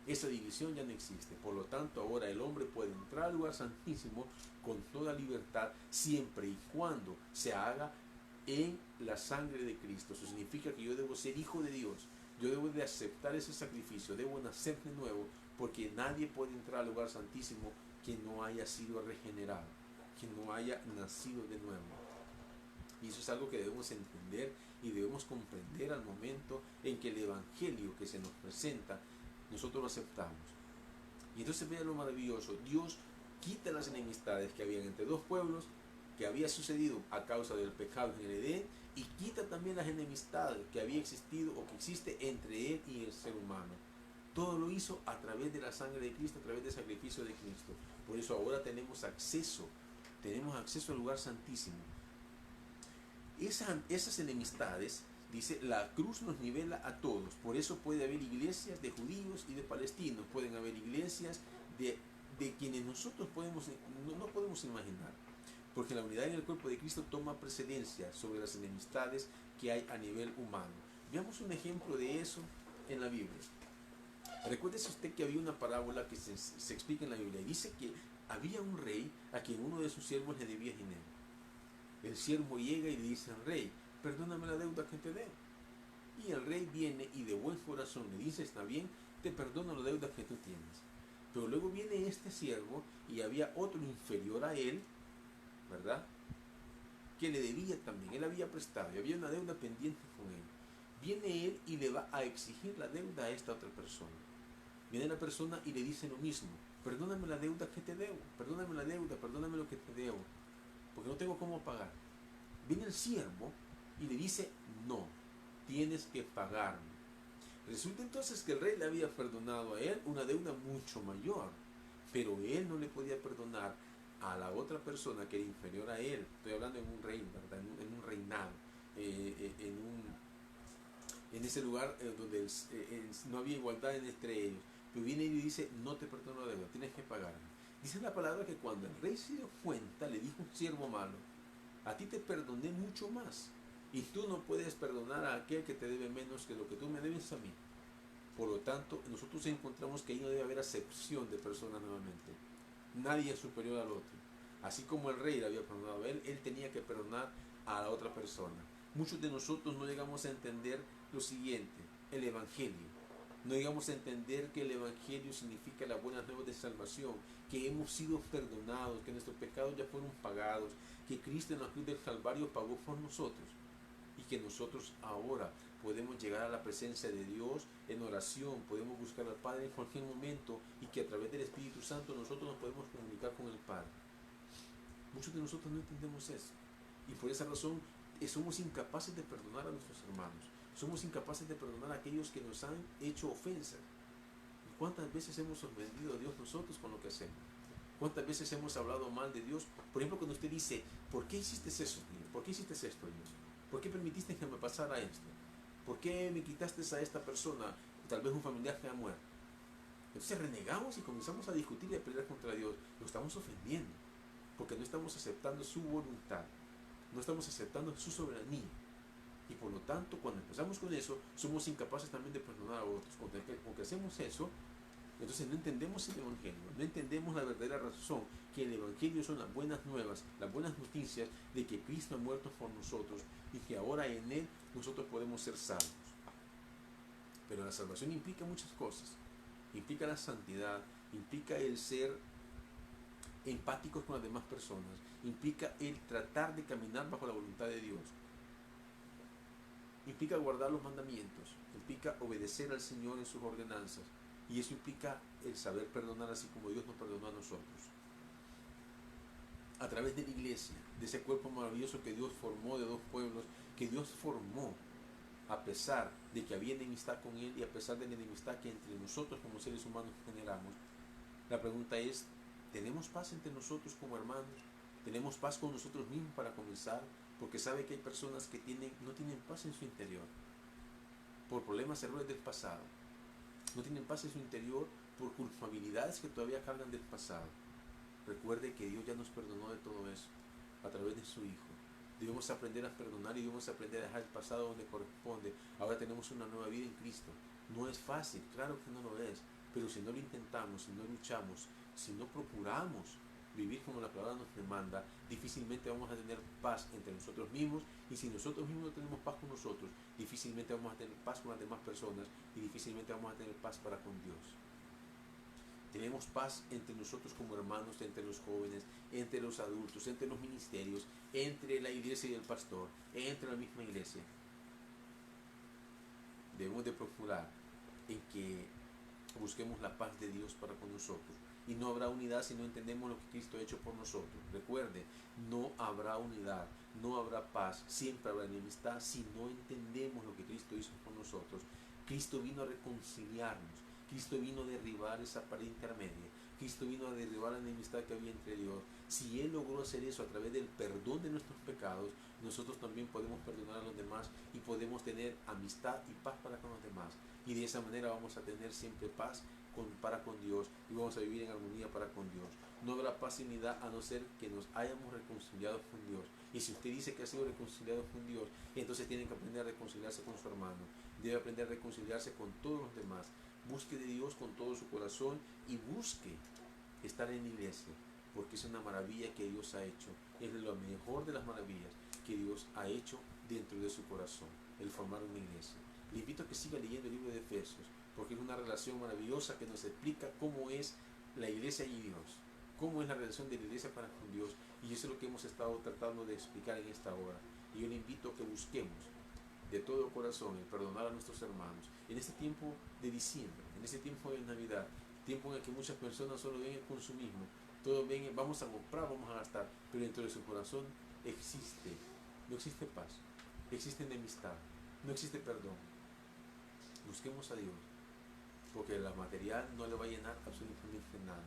Esa división ya no existe. Por lo tanto, ahora el hombre puede entrar al lugar santísimo con toda libertad, siempre y cuando se haga en la sangre de Cristo. Eso significa que yo debo ser hijo de Dios. Yo debo de aceptar ese sacrificio, debo nacer de nuevo, porque nadie puede entrar al lugar santísimo que no haya sido regenerado, que no haya nacido de nuevo. Y eso es algo que debemos entender y debemos comprender al momento en que el evangelio que se nos presenta, nosotros lo aceptamos. Y entonces vean lo maravilloso. Dios quita las enemistades que habían entre dos pueblos, que había sucedido a causa del pecado en el Edén, y quita también las enemistades que había existido o que existe entre Él y el ser humano. Todo lo hizo a través de la sangre de Cristo, a través del sacrificio de Cristo. Por eso ahora tenemos acceso al lugar santísimo. Esas enemistades, dice, la cruz nos nivela a todos. Por eso puede haber iglesias de judíos y de palestinos. Pueden haber iglesias de quienes nosotros no podemos imaginar. Porque la unidad en el cuerpo de Cristo toma precedencia sobre las enemistades que hay a nivel humano. Veamos un ejemplo de eso en la Biblia. Recuérdese usted que había una parábola que se explica en la Biblia. Y dice que había un rey a quien uno de sus siervos le debía dinero. El siervo llega y le dice al rey: perdóname la deuda que te debo. Y el rey viene y de buen corazón le dice: está bien, te perdono la deuda que tú tienes. Pero luego viene este siervo y había otro inferior a él, ¿verdad?, que le debía también. Él había prestado y había una deuda pendiente con él. Viene él y le va a exigir la deuda a esta otra persona. Viene la persona y le dice lo mismo: perdóname la deuda que te debo, perdóname la deuda, perdóname lo que te debo, porque no tengo cómo pagar. Viene el siervo y le dice: no, tienes que pagarme. Resulta entonces que el rey le había perdonado a él una deuda mucho mayor, pero él no le podía perdonar a la otra persona que era inferior a él. Estoy hablando en un reino, ¿verdad?, en un reinado, en ese lugar donde no había igualdad entre ellos. Pero viene y dice, no te perdono la deuda, tienes que pagarme. Dice la palabra que cuando el rey se dio cuenta, le dijo un siervo malo, a ti te perdoné mucho más, y tú no puedes perdonar a aquel que te debe menos que lo que tú me debes a mí. Por lo tanto, nosotros encontramos que ahí no debe haber acepción de personas nuevamente. Nadie es superior al otro. Así como el rey le había perdonado a él, él tenía que perdonar a la otra persona. Muchos de nosotros no llegamos a entender lo siguiente, el Evangelio. No llegamos a entender que el Evangelio significa las buenas nuevas de salvación, que hemos sido perdonados, que nuestros pecados ya fueron pagados, que Cristo en la cruz del Calvario pagó por nosotros y que nosotros ahora podemos llegar a la presencia de Dios en oración, podemos buscar al Padre en cualquier momento y que a través del Espíritu Santo nosotros nos podemos comunicar con el Padre. Muchos de nosotros no entendemos eso y por esa razón somos incapaces de perdonar a nuestros hermanos, somos incapaces de perdonar a aquellos que nos han hecho ofensas. ¿Cuántas veces hemos ofendido a Dios nosotros con lo que hacemos? ¿Cuántas veces hemos hablado mal de Dios? Por ejemplo, cuando usted dice, ¿por qué hiciste eso, Dios? ¿Por qué hiciste esto, Dios? ¿Por qué permitiste que me pasara esto? ¿Por qué me quitaste a esta persona? Tal vez un familiar que ha muerto. Entonces renegamos y comenzamos a discutir y a pelear contra Dios. Lo estamos ofendiendo, porque no estamos aceptando su voluntad, no estamos aceptando su soberanía. Y por lo tanto, cuando empezamos con eso, somos incapaces también de perdonar a otros. Porque hacemos eso, entonces no entendemos el Evangelio, no entendemos la verdadera razón, que el Evangelio son las buenas nuevas, las buenas noticias de que Cristo ha muerto por nosotros y que ahora en Él nosotros podemos ser salvos. Pero la salvación implica muchas cosas, implica la santidad, implica el ser empáticos con las demás personas, implica el tratar de caminar bajo la voluntad de Dios, implica guardar los mandamientos, implica obedecer al Señor en sus ordenanzas, y eso implica el saber perdonar así como Dios nos perdonó a nosotros. A través de la iglesia, de ese cuerpo maravilloso que Dios formó de dos pueblos, que Dios formó a pesar de que había enemistad con Él y a pesar de la enemistad que entre nosotros como seres humanos generamos. La pregunta es, ¿tenemos paz entre nosotros como hermanos? ¿Tenemos paz con nosotros mismos para comenzar? Porque sabe que hay personas que no tienen paz en su interior por problemas, errores del pasado. No tienen paz en su interior por culpabilidades que todavía cargan del pasado. Recuerde que Dios ya nos perdonó de todo eso a través de su Hijo. Debemos aprender a perdonar y debemos aprender a dejar el pasado donde corresponde. Ahora tenemos una nueva vida en Cristo. No es fácil, claro que no lo es, pero si no lo intentamos, si no luchamos, si no procuramos vivir como la palabra nos demanda, difícilmente vamos a tener paz entre nosotros mismos, y si nosotros mismos no tenemos paz con nosotros, difícilmente vamos a tener paz con las demás personas y difícilmente vamos a tener paz para con Dios. Tenemos paz entre nosotros como hermanos, entre los jóvenes, entre los adultos, entre los ministerios, entre la iglesia y el pastor, entre la misma iglesia. Debemos de procurar en que busquemos la paz de Dios para con nosotros. Y no habrá unidad si no entendemos lo que Cristo ha hecho por nosotros. Recuerde, no habrá unidad, no habrá paz, siempre habrá enemistad si no entendemos lo que Cristo hizo por nosotros. Cristo vino a reconciliarnos, Cristo vino a derribar esa pared intermedia, Cristo vino a derribar la enemistad que había entre Dios. Si Él logró hacer eso a través del perdón de nuestros pecados, nosotros también podemos perdonar a los demás y podemos tener amistad y paz para con los demás. Y de esa manera vamos a tener siempre paz para con Dios y vamos a vivir en armonía para con Dios. No habrá paz y unidad a no ser que nos hayamos reconciliado con Dios. Y si usted dice que ha sido reconciliado con Dios, entonces tiene que aprender a reconciliarse con su hermano. Debe aprender a reconciliarse con todos los demás. Busque de Dios con todo su corazón y busque estar en la iglesia, porque es una maravilla que Dios ha hecho. Es lo mejor de las maravillas que Dios ha hecho dentro de su corazón, el formar una iglesia. Le invito a que siga leyendo el libro de Efesios, porque es una relación maravillosa que nos explica cómo es la iglesia y Dios, cómo es la relación de la iglesia para con Dios, y eso es lo que hemos estado tratando de explicar en esta hora. Y yo le invito a que busquemos de todo corazón el perdonar a nuestros hermanos en este tiempo de diciembre, en este tiempo de Navidad, tiempo en el que muchas personas solo ven el consumismo, todo ven, vamos a comprar, vamos a gastar, pero dentro de su corazón no existe paz, existe enemistad, no existe perdón. Busquemos a Dios, porque la material no le va a llenar absolutamente nada.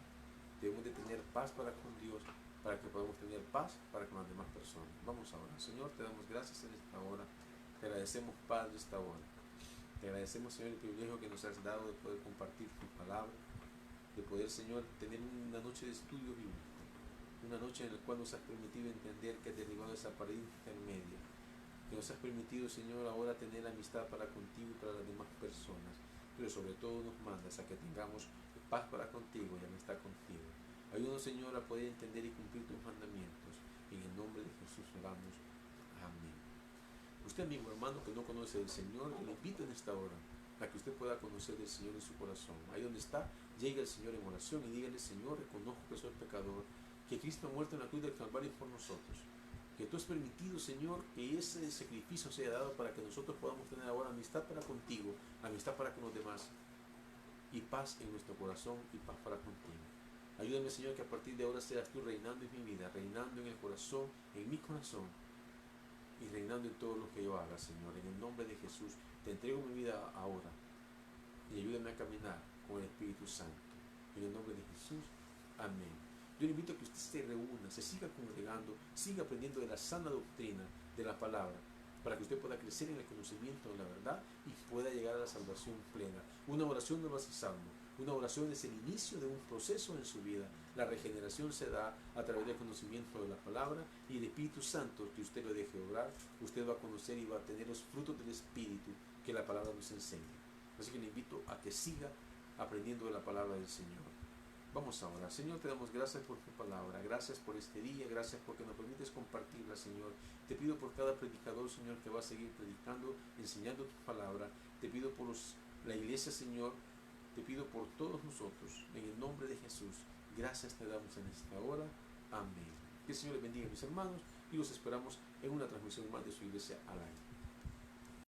Debemos de tener paz para con Dios, para que podamos tener paz para con las demás personas. Vamos ahora. Señor, te damos gracias en esta hora. Te agradecemos, Padre, esta hora. Te agradecemos, Señor, el privilegio que nos has dado de poder compartir tu palabra, de poder, Señor, tener una noche de estudio bíblico, una noche en la cual nos has permitido entender que has derribado esa pared intermedia, que nos has permitido, Señor, ahora tener amistad para contigo y para las demás personas, pero sobre todo nos mandas a que tengamos paz para contigo y amistad contigo. Ayúdanos, Señor, a poder entender y cumplir tus mandamientos. En el nombre de Jesús oramos. Amén. Usted, amigo hermano, que no conoce del Señor, le invito en esta hora a que usted pueda conocer del Señor en su corazón. Ahí donde está, llegue al Señor en oración y dígale: Señor, reconozco que soy pecador, que Cristo ha muerto en la cruz del Calvario por nosotros, que tú has permitido, Señor, que ese sacrificio sea dado para que nosotros podamos tener ahora amistad para contigo, amistad para con los demás, y paz en nuestro corazón y paz para contigo. Ayúdame, Señor, que a partir de ahora seas tú reinando en mi vida, reinando en el corazón, en mi corazón, y reinando en todo lo que yo haga, Señor. En el nombre de Jesús, te entrego mi vida ahora, y ayúdame a caminar con el Espíritu Santo. En el nombre de Jesús, amén. Yo le invito a que usted se reúna, se siga congregando, siga aprendiendo de la sana doctrina de la palabra, para que usted pueda crecer en el conocimiento de la verdad y pueda llegar a la salvación plena. Una oración no lo hace salvo. Una oración es el inicio de un proceso en su vida. La regeneración se da a través del conocimiento de la palabra, y el Espíritu Santo, que usted lo deje obrar, usted va a conocer y va a tener los frutos del Espíritu que la palabra nos enseña. Así que le invito a que siga aprendiendo de la palabra del Señor. Vamos a orar. Señor, te damos gracias por tu palabra, gracias por este día, gracias porque nos permites compartirla, Señor. Te pido por cada predicador, Señor, que va a seguir predicando, enseñando tu palabra. Te pido por la iglesia, Señor. Te pido por todos nosotros, en el nombre de Jesús. Gracias te damos en esta hora. Amén. Que el Señor les bendiga, mis hermanos, y los esperamos en una transmisión más de su iglesia al aire.